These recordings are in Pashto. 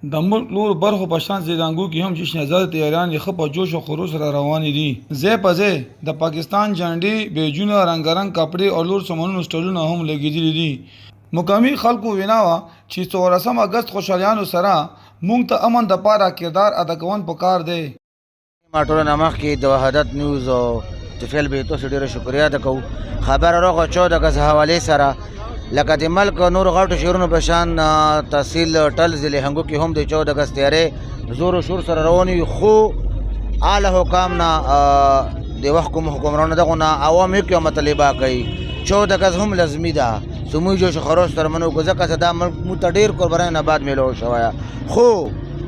د ملک نور برخو په شان زیلانګو کې هم جشن آزاد تیاریان یې ښه په جوش او خروش سره روانې دي. ځای په ځای د پاکستان جنډې بیجونه رنګارنګ کپړې او لور سمنونو سټلونه هم لګېدلي دي. مقامي خلکو وینا وه چې 14 اګست خوشحالیانو سره موږ ته امن د پاره کردار ادا کول پکار دی. ما ټولو نه مخکې د وحدت نیوز او طفیل بیتو سره ډېره شکریا ادا کوو. خبره راغله 14 اګست حوالې سره لکه د ملک نور غټو شهرونو په شان تحصیل ټل ضلع هنګو کې هم د 14 اګست تیارې زور و شور سره روانې وي، خو اعلی حکام نه د وخت کوم حکمرانو دغو نه عوام یو مطالبه کوي 14 اګست هم لازمي ده سموي جوش و خروش سره منو کو ځکه چې دا ملک موږ ته ډېر قربانۍ نه بعد میلو شوی، خو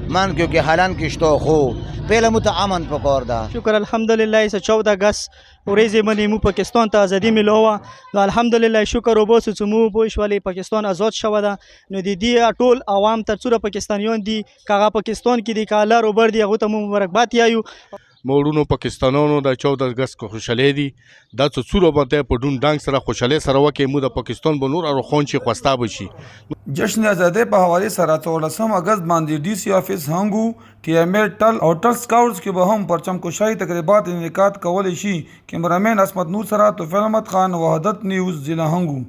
من کې حالان کې شته، خو پهله مو ته امن پکار ده. شکر الحمدلله 14 اگست ورځې باندې مو پاکستان ته ازادي ملوه. نو الحمدلله شکر وباسو چې مو پوه شولې پاکستان آزاد شوه ده. نو د دې ټول عوام تر څوره پاکستانیان دي کاغه پاکستان کې دي کاله روبر دي هغه ته مو مبارکباد یایو. مورونو پاکستانانو د 14 اگست کو خوشاله دي دا څو باندې په ډون ډنګ سره خوشاله سره وکي مو د پاکستان بنور او خون چې خوستا بشي. جشن آزادۍ په حواله سره 14 اگست باندې ډي سي افیس هنګو ټي ام ال ټل او ټل سکاوټس کې به هم پرچم کوشای تقریبات انعقاد کول شي. کیمرامین اسمت نور سره توفیق احمد خان، وحدت نیوز ضلع هنګو.